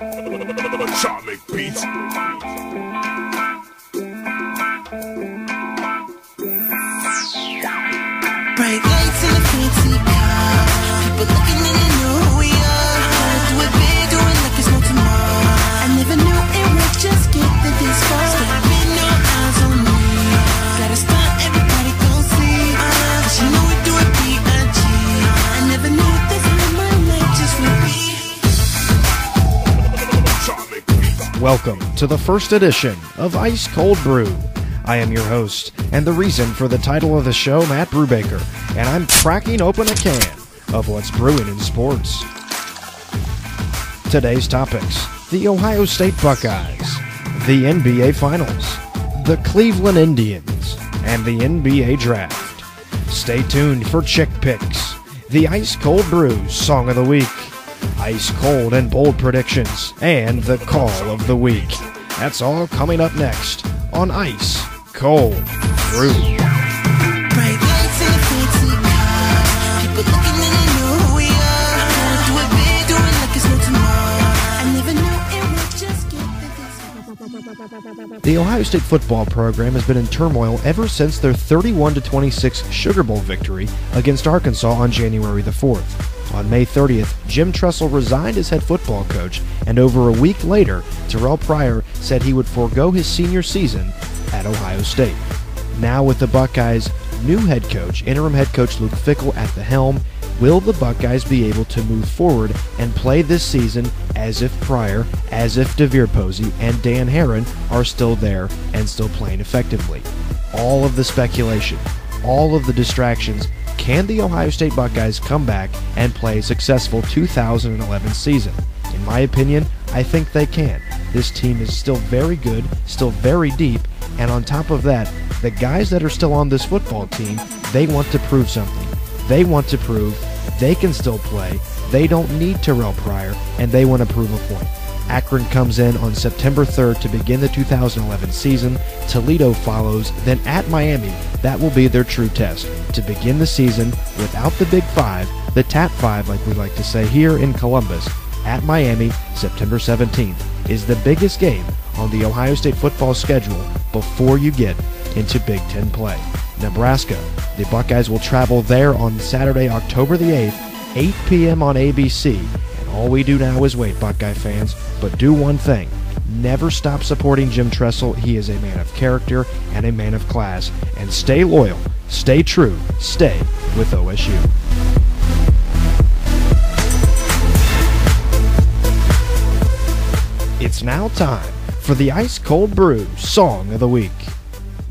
Atomic Beats. Bright lights in the fancy car, people looking and they know who we are. Do it big, do it like it's no tomorrow. I never knew it would just get this far. Stepping no eyes on me, gotta start, everybody gon' see. Cause you know we do it B.I.G. I never knew this in my life just would be. Welcome to the first edition of Ice Cold Brew. I am your host, and the reason for the title of the show, Matt Brubaker, and I'm cracking open a can of what's brewing in sports. Today's topics: the Ohio State Buckeyes, the NBA Finals, the Cleveland Indians, and the NBA Draft. Stay tuned for Chick Pics, the Ice Cold Brew Song of the Week, ice cold and bold predictions, and the Call of the Week. That's all coming up next on Ice Cold Brew. Bright lights in the fancy car, people looking and they know who we are. Do it big, do it like it's no tomorrow. I never knew it would just get this. The Ohio State football program has been in turmoil ever since their 31-26 Sugar Bowl victory against Arkansas on January the 4th. On May 30th, Jim Tressel resigned as head football coach, and over a week later, Terrell Pryor said he would forego his senior season at Ohio State. Now with the Buckeyes' new head coach, interim head coach Luke Fickell at the helm, will the Buckeyes be able to move forward and play this season as if Pryor, as if DeVere Posey, and Dan Herron are still there and still playing effectively? All of the speculation, all of the distractions. Can the Ohio State Buckeyes come back and play a successful 2011 season? In my opinion, I think they can. This team is still very good, still very deep, and on top of that, the guys that are still on this football team, they want to prove something. They want to prove they can still play, they don't need Terrell Pryor, and they want to prove a point. Akron comes in on September 3rd to begin the 2011 season. Toledo follows, then at Miami, that will be their true test. To begin the season without the Big Five, the Tap Five like we like to say here in Columbus, at Miami, September 17th, is the biggest game on the Ohio State football schedule before you get into Big Ten play. Nebraska, the Buckeyes will travel there on Saturday, October the 8th, 8 p.m. on ABC. All we do now is wait, Buckeye fans, but do one thing. Never stop supporting Jim Tressel. He is a man of character and a man of class. And stay loyal, stay true, stay with OSU. It's now time for the Ice Cold Brew Song of the Week.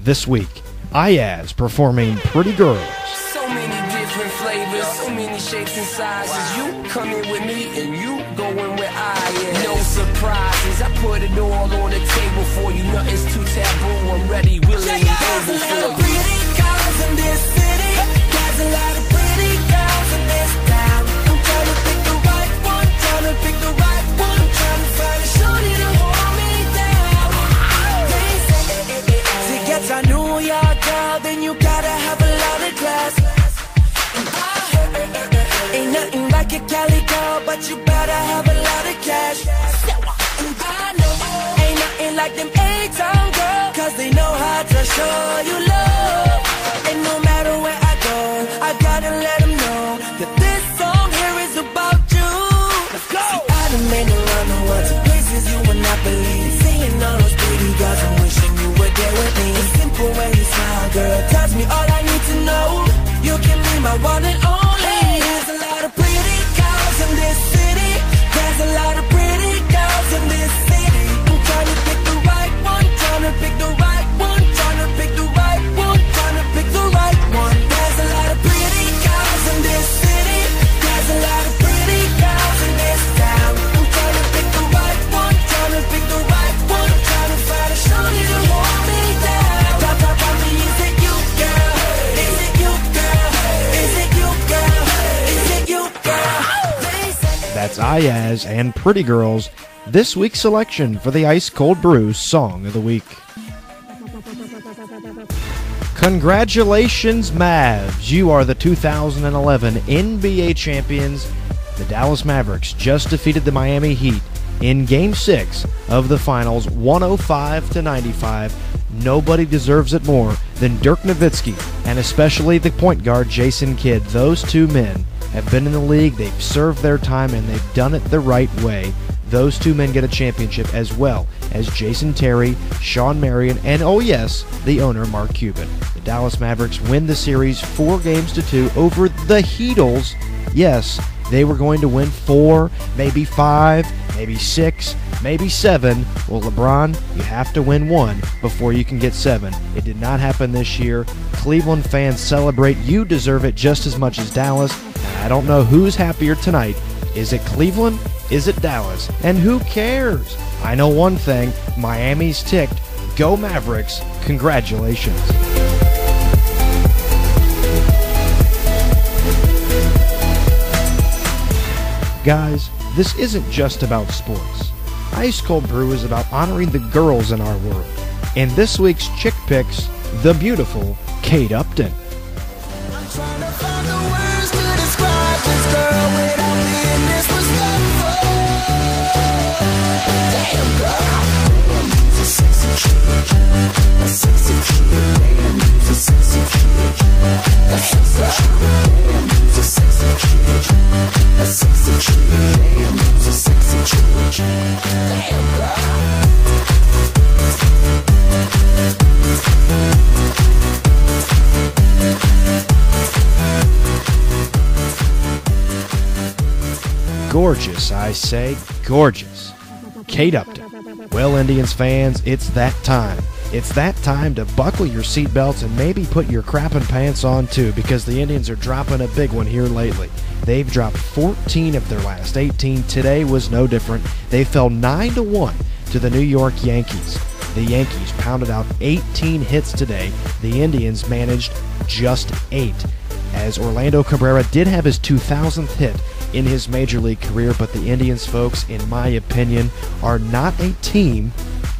This week, Iyaz performing Pretty Girls. So many different flavors, so many shapes and sizes. You coming with me and you going where I am. No surprises, I put it all on the table for you. Nothing's too taboo, I'm ready, willing, and able for you. Pretty girls in this city, there's a lot of pretty girls in this town. I'm trying to pick the right one, trying to pick the right one, trying to find a shorty to hold me down. They say to get a New York girl, then you gotta have a lot of class. Ain't nothing like a Cali girl, but you better have a lot of cash. I know ain't nothing like them A-Town girls, cause they know how to show you love. And no matter where I go, I gotta let them know that this song here is about you. Let's go! See, I done made around the world to places you would not believe. Seeing all those pretty girls and wishing you were there with me. The simple way you smile, girl, tells me all I need to know. You can be my one and only. There's a lot of pretty girls in this city. There's a lot of pretty girls in this city. I'm trying to pick the right one, trying to pick the right one, trying to pick the right one, trying to pick the right one. There's a lot of pretty girls in this city. There's a lot of pretty girls in this town. I'm trying to pick the right one, trying to pick the right one, trying to find a shorty to hold me down. Tell me, is it you, girl? Is it you, girl? Is it you, girl? Is it you, girl? That's Iyaz and Pretty Girls, this week's selection for the Ice Cold Brew Song of the Week. Congratulations, Mavs! You are the 2011 NBA champions. The Dallas Mavericks just defeated the Miami Heat in Game 6 of the finals, 105-95. Nobody deserves it more than Dirk Nowitzki, and especially the point guard Jason Kidd. Those two men have been in the league, they've served their time, and they've done it the right way. Those two men get a championship, as well as Jason Terry, Sean Marion, and oh yes, the owner Mark Cuban. The Dallas Mavericks win the series 4-2 over the Heatles. Yes, they were going to win 4, maybe 5, maybe 6, maybe 7. Well, LeBron, you have to win 1 before you can get 7. It did not happen this year. Cleveland fans celebrate. You deserve it just as much as Dallas. And I don't know who's happier tonight. Is it Cleveland? Is it Dallas? And who cares? I know one thing. Miami's ticked. Go Mavericks. Congratulations. Guys, this isn't just about sports. Ice Cold Brew is about honoring the girls in our world. In this week's Chick Pics, the beautiful Kate Upton. I'm trying to find the words to describe this girl without being disrespectful. Damn girl. She's a sexy chick. A sexy chick. She's a sexy chick. A sexy chick. She's a sexy chick. A sexy chick. She's a sexy chick. Damn girl. Gorgeous, I say, gorgeous. Kate Upton. Well, Indians fans, it's that time. It's that time to buckle your seatbelts and maybe put your crappin' pants on too, because the Indians are dropping a big one here lately. They've dropped 14 of their last 18. Today was no different. They fell 9-1 to the New York Yankees. The Yankees pounded out 18 hits today. The Indians managed just 8. As Orlando Cabrera did have his 2,000th hit in his major league career, but the Indians, folks, in my opinion, are not a team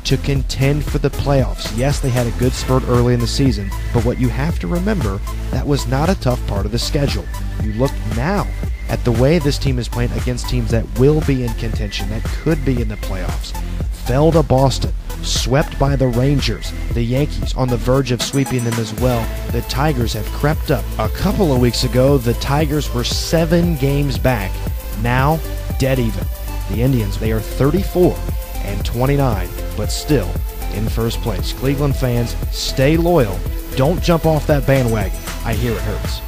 to contend for the playoffs. Yes, they had a good spurt early in the season, but what you have to remember, that was not a tough part of the schedule. You look now at the way this team is playing against teams that will be in contention, that could be in the playoffs. Fell to Boston, swept by the Rangers, the Yankees on the verge of sweeping them as well. The Tigers have crept up. A couple of weeks ago, the Tigers were 7 games back. Now, dead even. The Indians, they are 34-29, but still in first place. Cleveland fans, stay loyal. Don't jump off that bandwagon. I hear it hurts.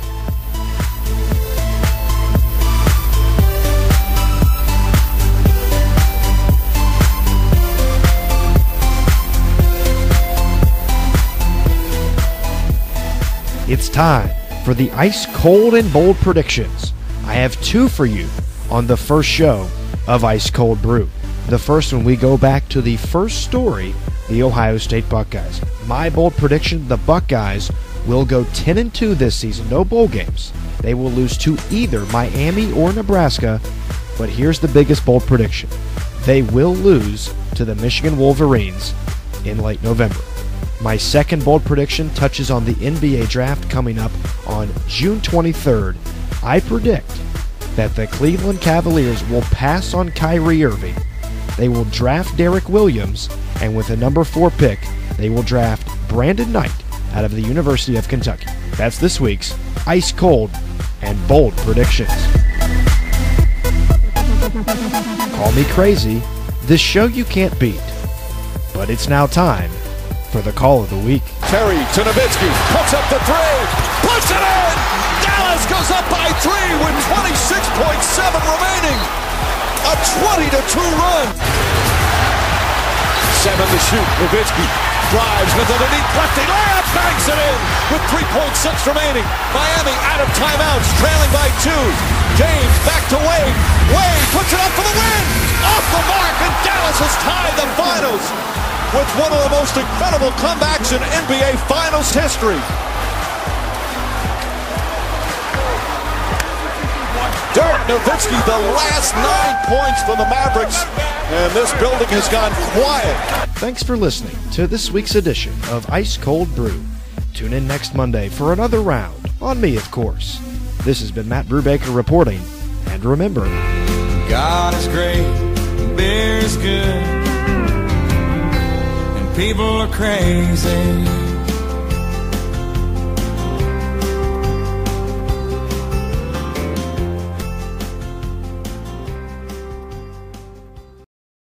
It's time for the ice cold and bold predictions. I have 2 for you on the first show of Ice Cold Brew. The first one, we go back to the first story, the Ohio State Buckeyes. My bold prediction, the Buckeyes will go 10-2 this season, no bowl games. They will lose to either Miami or Nebraska, but here's the biggest bold prediction. They will lose to the Michigan Wolverines in late November. My second bold prediction touches on the NBA draft coming up on June 23rd. I predict that the Cleveland Cavaliers will pass on Kyrie Irving. They will draft Derek Williams, and with a number 4 pick, they will draft Brandon Knight out of the University of Kentucky. That's this week's Ice Cold and Bold Predictions. Call me crazy, the show you can't beat, but it's now time for the Call of the Week. Terry to Nowitzki, puts up the 3, puts it in! Dallas goes up by 3 with 26.7 remaining. A 20-2 run. 7 to shoot. Nowitzki drives with underneath lefty layup, banks it in with 3.6 remaining. Miami out of timeouts, trailing by 2. James back to Wade. Wade puts it up for the win. Off the mark, and Dallas has tied the finals with one of the most incredible comebacks in NBA Finals history. Dirk Nowitzki, the last 9 points for the Mavericks, and this building has gone quiet. Thanks for listening to this week's edition of Ice Cold Brew. Tune in next Monday for another round, on me, of course. This has been Matt Brubaker reporting, and remember, God is great, there's People are crazy.